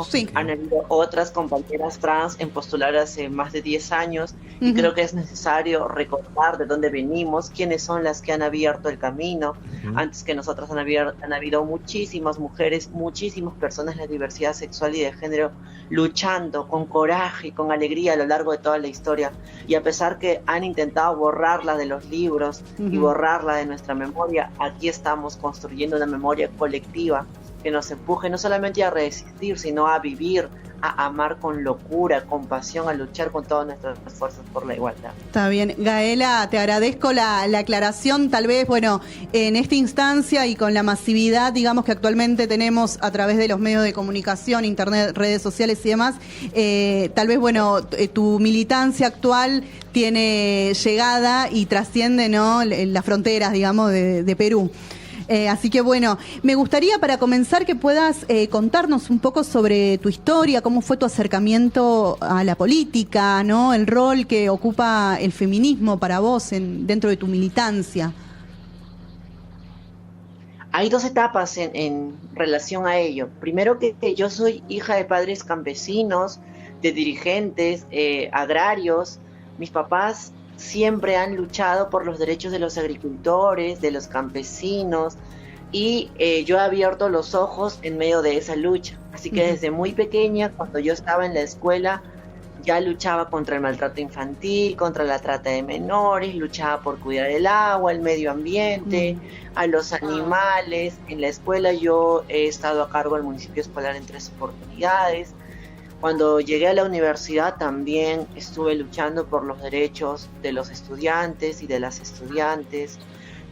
Sí. Han habido otras compañeras trans en postular hace más de 10 años y Ujú. creo que es necesario recordar de dónde venimos, quiénes son las que han abierto el camino. Ujú. Antes que nosotros han habido muchísimas mujeres, muchísimas personas de la diversidad sexual y de género luchando con coraje y con alegría a lo largo de toda la historia. Y a pesar que han intentado borrarla de los libros y Ujú. borrarla de nuestra memoria, aquí estamos construyendo una memoria colectiva que nos empuje no solamente a resistir, sino a vivir, a amar con locura, con pasión, a luchar con todas nuestras fuerzas por la igualdad. Está bien. Gaela, te agradezco la aclaración. Tal vez, bueno, en esta instancia y con la masividad, digamos, que actualmente tenemos a través de los medios de comunicación, internet, redes sociales y demás, tal vez, bueno, tu militancia actual tiene llegada y trasciende, ¿no?, las fronteras, digamos, de Perú. Así que bueno, me gustaría para comenzar que puedas contarnos un poco sobre tu historia, cómo fue tu acercamiento a la política, ¿no?, el rol que ocupa el feminismo para vos dentro de tu militancia. Hay dos etapas en relación a ello. Primero que yo soy hija de padres campesinos, de dirigentes agrarios. Mis papás siempre han luchado por los derechos de los agricultores, de los campesinos, y yo he abierto los ojos en medio de esa lucha. Así que Ujú. desde muy pequeña, cuando yo estaba en la escuela, ya luchaba contra el maltrato infantil, contra la trata de menores, luchaba por cuidar el agua, el medio ambiente, Mm. a los animales. En la escuela yo he estado a cargo del municipio escolar en 3 oportunidades. Cuando llegué a la universidad también estuve luchando por los derechos de los estudiantes y de las estudiantes.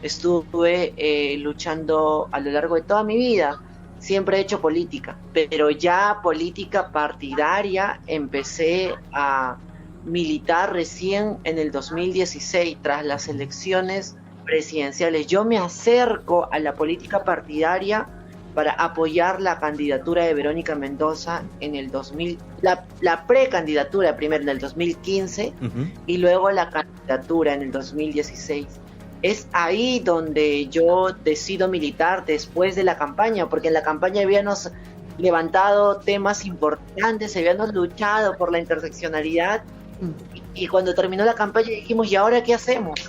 Estuve luchando a lo largo de toda mi vida. Siempre he hecho política, pero ya política partidaria empecé a militar recién en el 2016, tras las elecciones presidenciales. Yo me acerco a la política partidaria para apoyar la candidatura de Verónica Mendoza en el 2000, la precandidatura primero en el 2015 Ujú. y luego la candidatura en el 2016. Es ahí donde yo decido militar después de la campaña, porque en la campaña habíamos levantado temas importantes, habíamos luchado por la interseccionalidad Mm. y cuando terminó la campaña dijimos, ¿y ahora qué hacemos?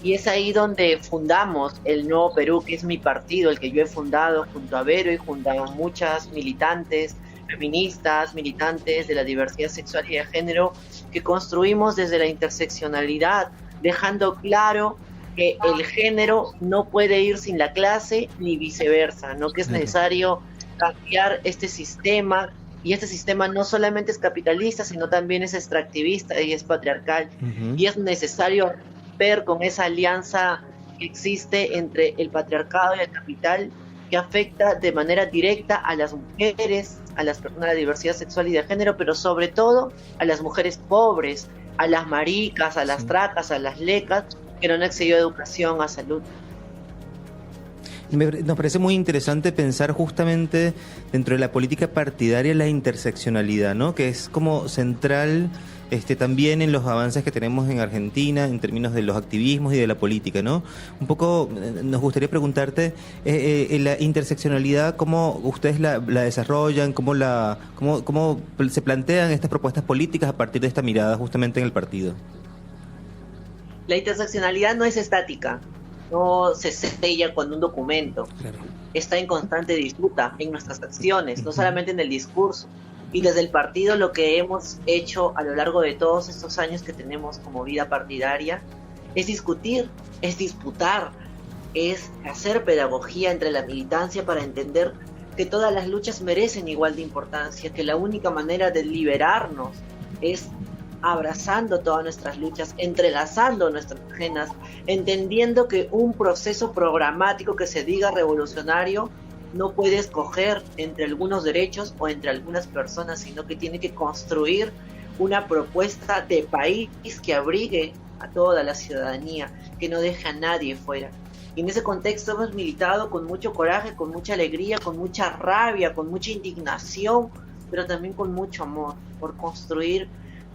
Y es ahí donde fundamos el Nuevo Perú, que es mi partido, el que yo he fundado junto a Vero y junto a muchas militantes feministas, militantes de la diversidad sexual y de género, que construimos desde la interseccionalidad, dejando claro que el género no puede ir sin la clase ni viceversa, ¿no? Que es Claro. necesario cambiar este sistema, y este sistema no solamente es capitalista, sino también es extractivista y es patriarcal, Ujú. y es necesario ver con esa alianza que existe entre el patriarcado y el capital, que afecta de manera directa a las mujeres, a las personas de la diversidad sexual y de género, pero sobre todo a las mujeres pobres, a las maricas, a las Sí. tracas, a las lecas, que no han accedido a educación, a salud. Nos parece muy interesante pensar justamente dentro de la política partidaria la interseccionalidad, ¿no? Que es como central también en los avances que tenemos en Argentina en términos de los activismos y de la política, ¿no? Un poco nos gustaría preguntarte la interseccionalidad, cómo ustedes la desarrollan, cómo se plantean estas propuestas políticas a partir de esta mirada justamente en el partido. La interseccionalidad no es estática, no se sella con un documento, Claro. está en constante disputa en nuestras acciones, no Ujú. solamente en el discurso. Y desde el partido lo que hemos hecho a lo largo de todos estos años que tenemos como vida partidaria es discutir, es disputar, es hacer pedagogía entre la militancia para entender que todas las luchas merecen igual de importancia, que la única manera de liberarnos es abrazando todas nuestras luchas, entrelazando nuestras agendas, entendiendo que un proceso programático que se diga revolucionario no puede escoger entre algunos derechos o entre algunas personas, sino que tiene que construir una propuesta de país que abrigue a toda la ciudadanía, que no deje a nadie fuera. Y en ese contexto hemos militado con mucho coraje, con mucha alegría, con mucha rabia, con mucha indignación, pero también con mucho amor, por construir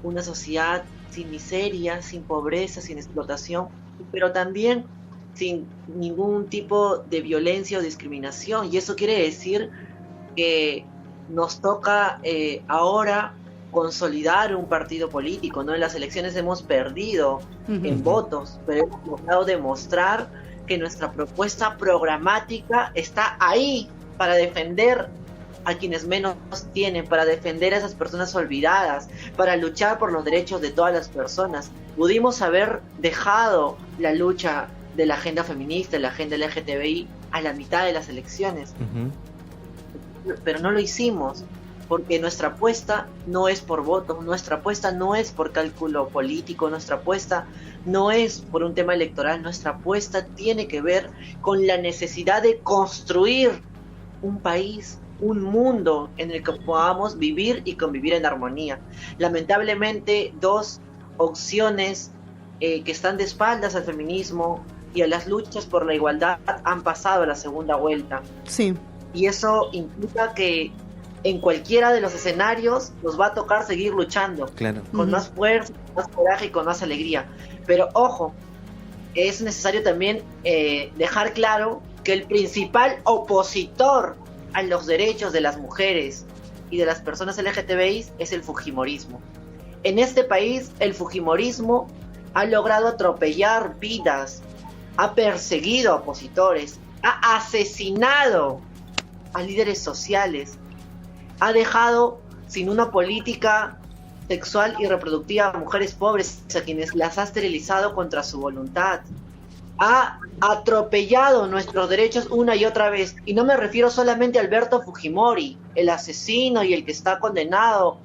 una sociedad sin miseria, sin pobreza, sin explotación, pero también sin ningún tipo de violencia o discriminación. Y eso quiere decir que nos toca ahora consolidar un partido político, ¿no? En las elecciones hemos perdido en votos, pero hemos logrado demostrar que nuestra propuesta programática está ahí para defender a quienes menos tienen, para defender a esas personas olvidadas, para luchar por los derechos de todas las personas. Pudimos haber dejado la lucha de la agenda feminista, de la agenda LGTBI a la mitad de las elecciones, pero no lo hicimos, porque nuestra apuesta no es por votos, nuestra apuesta no es por cálculo político, nuestra apuesta no es por un tema electoral, nuestra apuesta tiene que ver con la necesidad de construir un país, un mundo en el que podamos vivir y convivir en armonía. Lamentablemente, dos opciones que están de espaldas al feminismo y a las luchas por la igualdad han pasado a la segunda vuelta. Sí. Y eso implica que en cualquiera de los escenarios nos va a tocar seguir luchando, claro, con más fuerza, con más coraje y con más alegría. Pero ojo, es necesario también dejar claro que el principal opositor a los derechos de las mujeres y de las personas LGTBI es el fujimorismo. En este país, el fujimorismo ha logrado atropellar vidas, ha perseguido a opositores, ha asesinado a líderes sociales, ha dejado sin una política sexual y reproductiva a mujeres pobres, a quienes las ha esterilizado contra su voluntad, ha atropellado nuestros derechos una y otra vez, y no me refiero solamente a Alberto Fujimori, el asesino y el que está condenado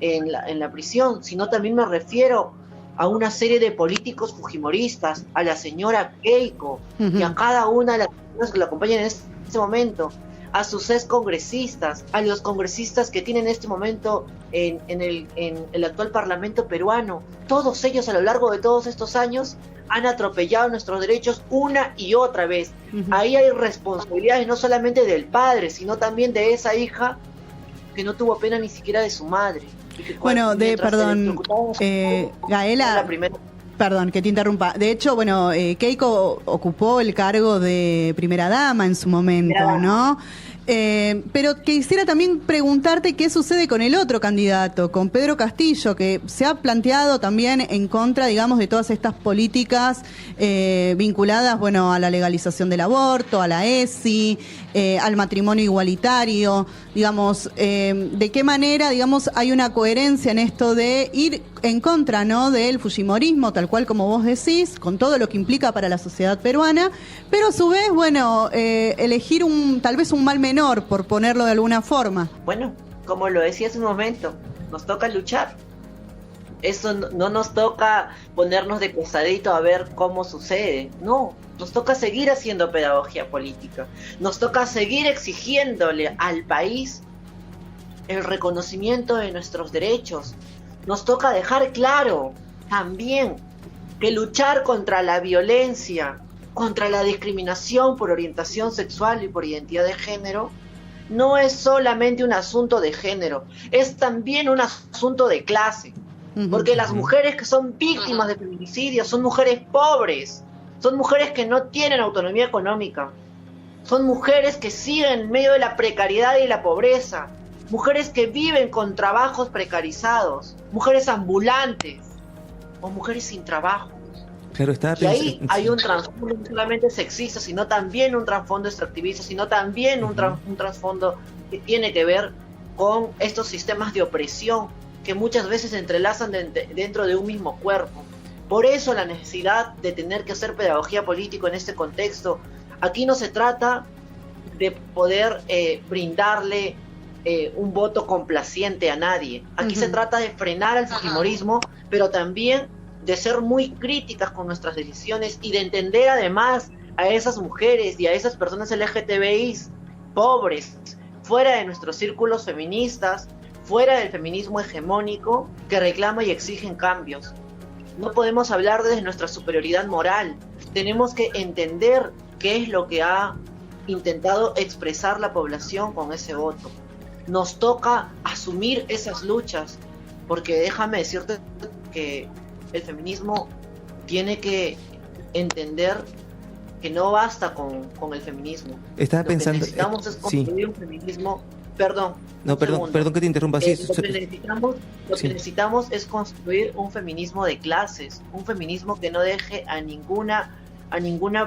en la prisión, sino también me refiero a una serie de políticos fujimoristas, a la señora Keiko, y a cada una de las personas que la acompañan en este momento, a sus ex congresistas, a los congresistas que tienen en este momento en el actual Parlamento peruano. Todos ellos a lo largo de todos estos años han atropellado nuestros derechos una y otra vez. Ahí hay responsabilidades no solamente del padre, sino también de esa hija que no tuvo pena ni siquiera de su madre. Bueno, perdón, Gaela, perdón que te interrumpa. De hecho, bueno, Keiko ocupó el cargo de primera dama en su momento, ¿no? Pero quisiera también preguntarte qué sucede con el otro candidato, con Pedro Castillo, que se ha planteado también en contra, digamos, de todas estas políticas vinculadas, bueno, a la legalización del aborto, a la ESI, al matrimonio igualitario, digamos, de qué manera, digamos, hay una coherencia en esto de ir en contra, ¿no?, del fujimorismo, tal cual como vos decís, con todo lo que implica para la sociedad peruana, pero a su vez, bueno, elegir tal vez un mal menor, por ponerlo de alguna forma. Bueno, como lo decía hace un momento, nos toca luchar. Eso no nos toca ponernos de cosadito a ver cómo sucede, no. Nos toca seguir haciendo pedagogía política, nos toca seguir exigiéndole al país el reconocimiento de nuestros derechos, nos toca dejar claro también que luchar contra la violencia, contra la discriminación por orientación sexual y por identidad de género, no es solamente un asunto de género, es también un asunto de clase, porque las mujeres que son víctimas de feminicidio son mujeres pobres, son mujeres que no tienen autonomía económica, son mujeres que siguen en medio de la precariedad y la pobreza, mujeres que viven con trabajos precarizados, mujeres ambulantes o mujeres sin trabajo. Claro, estaba y ahí hay un trasfondo no solamente sexista, sino también un trasfondo extractivista, sino también un trasfondo que tiene que ver con estos sistemas de opresión que muchas veces se entrelazan dentro de un mismo cuerpo. Por eso la necesidad de tener que hacer pedagogía política en este contexto. Aquí no se trata de poder brindarle un voto complaciente a nadie. Aquí se trata de frenar al fujimorismo, pero también de ser muy críticas con nuestras decisiones y de entender además a esas mujeres y a esas personas LGTBI pobres, fuera de nuestros círculos feministas, fuera del feminismo hegemónico que reclama y exigen cambios. No podemos hablar desde nuestra superioridad moral. Tenemos que entender qué es lo que ha intentado expresar la población con ese voto. Nos toca asumir esas luchas, porque déjame decirte que el feminismo tiene que entender que no basta con el feminismo. Estaba Lo pensando, que necesitamos es construir un feminismo Perdón. No, perdón que te interrumpa. Lo que necesitamos es construir un feminismo de clases, un feminismo que no deje a ninguna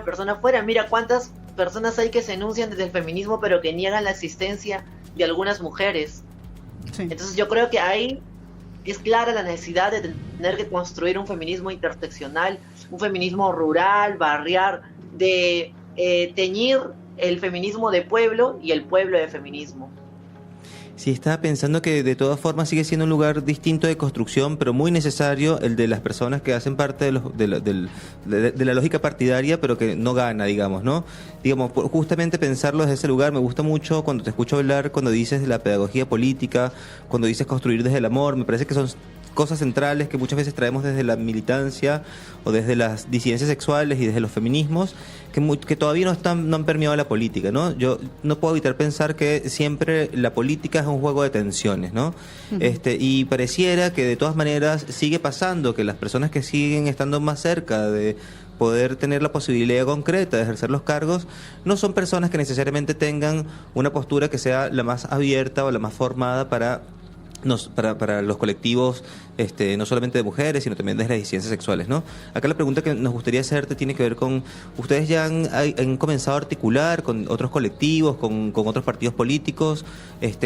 persona fuera. Mira cuántas personas hay que se enuncian desde el feminismo, pero que niegan la existencia de algunas mujeres. Sí. Entonces yo creo que ahí es clara la necesidad de tener que construir un feminismo interseccional, un feminismo rural, barrial, de teñir el feminismo de pueblo y el pueblo de feminismo. Sí, estaba pensando que de todas formas sigue siendo un lugar distinto de construcción, pero muy necesario el de las personas que hacen parte de la lógica partidaria, pero que no gana, digamos, ¿no? Digamos, justamente pensarlo desde ese lugar, me gusta mucho cuando te escucho hablar, cuando dices de la pedagogía política, cuando dices construir desde el amor, me parece que son cosas centrales que muchas veces traemos desde la militancia o desde las disidencias sexuales y desde los feminismos que todavía no han permeado la política, ¿no? Yo no puedo evitar pensar que siempre la política es un juego de tensiones, ¿no? Y pareciera que de todas maneras sigue pasando que las personas que siguen estando más cerca de poder tener la posibilidad concreta de ejercer los cargos, no son personas que necesariamente tengan una postura que sea la más abierta o la más formada para los colectivos, no solamente de mujeres, sino también de las disidencias sexuales, ¿no? Acá la pregunta que nos gustaría hacerte tiene que ver con, ustedes ya han comenzado a articular con otros colectivos, con otros partidos políticos,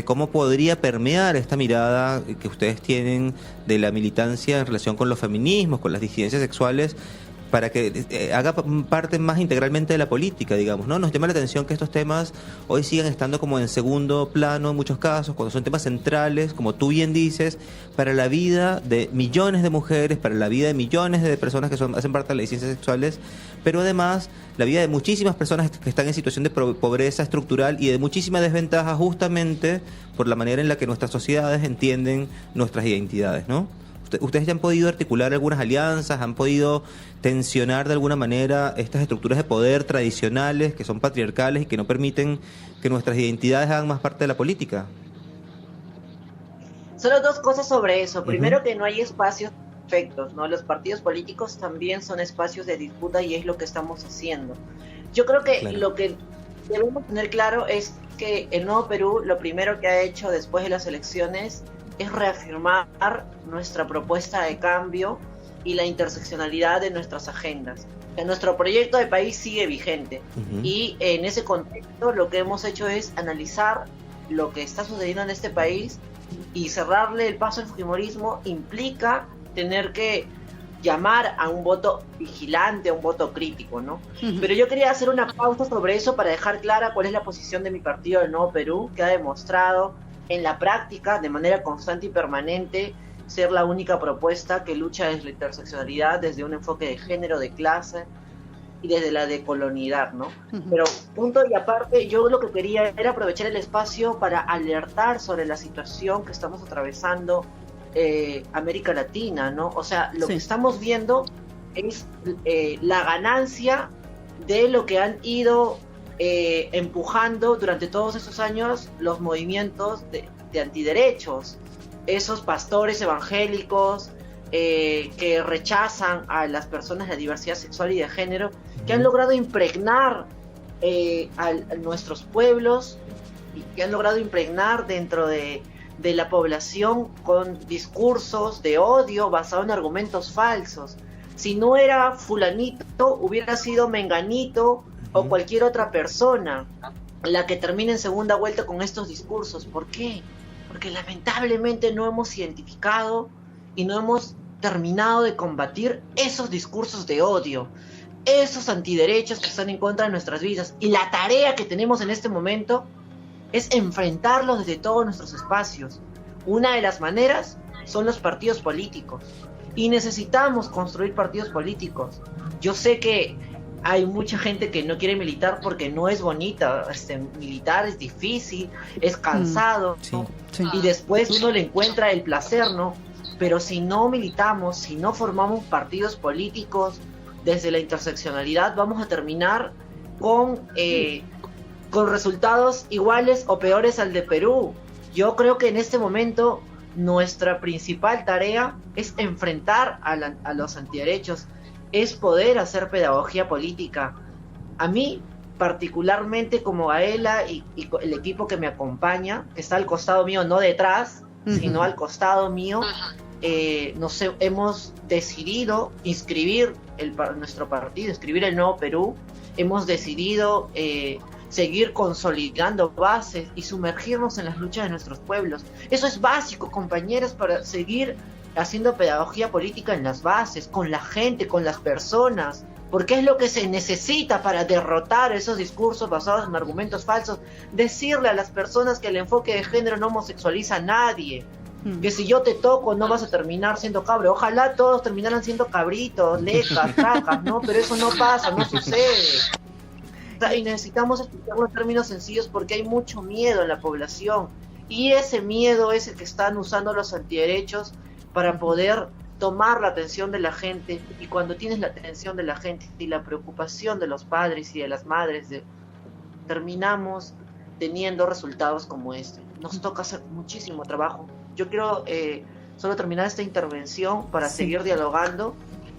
¿cómo podría permear esta mirada que ustedes tienen de la militancia en relación con los feminismos, con las disidencias sexuales, para que haga parte más integralmente de la política, digamos, ¿no? Nos llama la atención que estos temas hoy sigan estando como en segundo plano en muchos casos, cuando son temas centrales, como tú bien dices, para la vida de millones de mujeres, para la vida de millones de personas que hacen parte de las disidencias sexuales, pero además la vida de muchísimas personas que están en situación de pobreza estructural y de muchísima desventaja justamente por la manera en la que nuestras sociedades entienden nuestras identidades, ¿no? ¿Ustedes ya han podido articular algunas alianzas? ¿Han podido tensionar de alguna manera estas estructuras de poder tradicionales que son patriarcales y que no permiten que nuestras identidades hagan más parte de la política? Solo dos cosas sobre eso. Primero, que no hay espacios perfectos, ¿no? Los partidos políticos también son espacios de disputa y es lo que estamos haciendo. Yo creo que lo que debemos tener claro es que el Nuevo Perú, lo primero que ha hecho después de las elecciones es reafirmar nuestra propuesta de cambio y la interseccionalidad de nuestras agendas. Nuestro proyecto de país sigue vigente y en ese contexto lo que hemos hecho es analizar lo que está sucediendo en este país, y cerrarle el paso al fujimorismo implica tener que llamar a un voto vigilante, a un voto crítico, ¿no? Pero yo quería hacer una pausa sobre eso para dejar clara cuál es la posición de mi partido, el Nuevo Perú, que ha demostrado en la práctica, de manera constante y permanente, ser la única propuesta que lucha desde la interseccionalidad, desde un enfoque de género, de clase y desde la decolonialidad, ¿no? Pero punto y aparte, yo lo que quería era aprovechar el espacio para alertar sobre la situación que estamos atravesando América Latina, ¿no? O sea, lo que estamos viendo es la ganancia de lo que han ido empujando durante todos estos años los movimientos de antiderechos, esos pastores evangélicos que rechazan a las personas de diversidad sexual y de género, que han logrado impregnar a nuestros pueblos y que han logrado impregnar dentro de la población con discursos de odio basado en argumentos falsos. Si no era fulanito, hubiera sido menganito o cualquier otra persona la que termine en segunda vuelta con estos discursos. ¿Por qué? Porque lamentablemente no hemos identificado y no hemos terminado de combatir esos discursos de odio, esos antiderechos que están en contra de nuestras vidas. Y la tarea que tenemos en este momento es enfrentarlos desde todos nuestros espacios. Una de las maneras son los partidos políticos. Y necesitamos construir partidos políticos. Yo sé que hay mucha gente que no quiere militar porque no es bonita. Militar es difícil, es cansado, ¿no? Y después uno le encuentra el placer, ¿no? Pero si no militamos, si no formamos partidos políticos desde la interseccionalidad, vamos a terminar con resultados iguales o peores al de Perú. Yo creo que en este momento nuestra principal tarea es enfrentar a los antiderechos, es poder hacer pedagogía política. A mí particularmente como Gaela y el equipo que me acompaña, que está al costado mío, no detrás, sino al costado mío, hemos decidido inscribir nuestro partido, inscribir el Nuevo Perú. Hemos decidido seguir consolidando bases y sumergirnos en las luchas de nuestros pueblos. Eso es básico, compañeros, para seguir haciendo pedagogía política en las bases, con la gente, con las personas, porque es lo que se necesita para derrotar esos discursos basados en argumentos falsos. Decirle a las personas que el enfoque de género no homosexualiza a nadie, que si yo te toco no vas a terminar siendo cabro. Ojalá todos terminaran siendo cabritos, lecas, tracas, ¿no? Pero eso no pasa, no sucede. Y necesitamos explicarlo en términos sencillos porque hay mucho miedo en la población, y ese miedo es el que están usando los antiderechos para poder tomar la atención de la gente. Y cuando tienes la atención de la gente y la preocupación de los padres y de las madres, terminamos teniendo resultados como este. Nos toca hacer muchísimo trabajo. Yo quiero solo terminar esta intervención para seguir dialogando,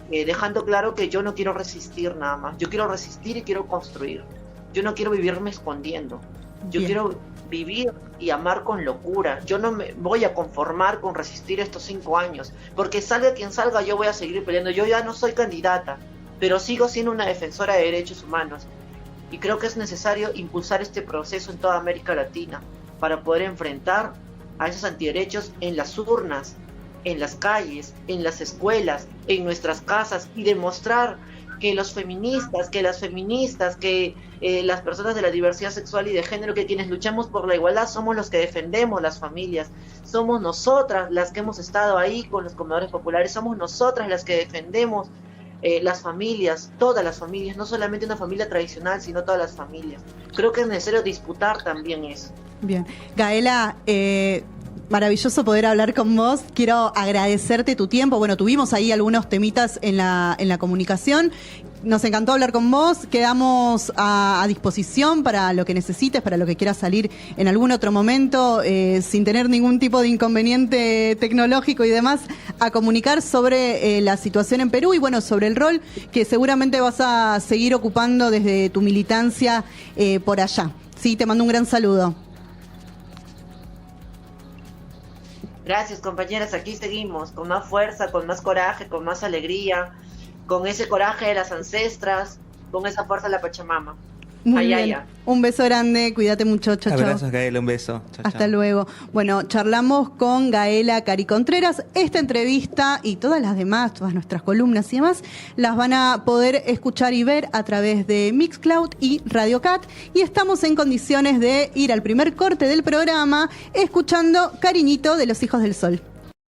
dejando claro que yo no quiero resistir nada más. Yo quiero resistir y quiero construir. Yo no quiero vivirme escondiendo. Yo quiero vivir y amar con locura. Yo no me voy a conformar con resistir estos 5 años, porque salga quien salga, yo voy a seguir peleando. Yo ya no soy candidata, pero sigo siendo una defensora de derechos humanos, y creo que es necesario impulsar este proceso en toda América Latina para poder enfrentar a esos antiderechos en las urnas, en las calles, en las escuelas, en nuestras casas, y demostrar que los feministas, que las feministas, que las personas de la diversidad sexual y de género, que quienes luchamos por la igualdad somos los que defendemos las familias. Somos nosotras las que hemos estado ahí con los comedores populares, somos nosotras las que defendemos las familias, todas las familias, no solamente una familia tradicional, sino todas las familias. Creo que es necesario disputar también eso. Bien. Gaela, maravilloso poder hablar con vos. Quiero agradecerte tu tiempo. Bueno, tuvimos ahí algunos temitas en la comunicación. Nos encantó hablar con vos. Quedamos a disposición para lo que necesites, para lo que quieras salir en algún otro momento, sin tener ningún tipo de inconveniente tecnológico y demás, a comunicar sobre la situación en Perú y bueno, sobre el rol que seguramente vas a seguir ocupando desde tu militancia por allá. Sí, te mando un gran saludo. Gracias, compañeras, aquí seguimos, con más fuerza, con más coraje, con más alegría, con ese coraje de las ancestras, con esa fuerza de la Pachamama. Muy bien. Un beso grande, cuídate mucho, chao. Abrazos, Gaela, un beso. Chao, hasta luego. Bueno, charlamos con Gaela Cari Contreras. Esta entrevista y todas las demás, todas nuestras columnas y demás, las van a poder escuchar y ver a través de Mixcloud y Radio Cat. Y estamos en condiciones de ir al primer corte del programa escuchando Cariñito de los Hijos del Sol.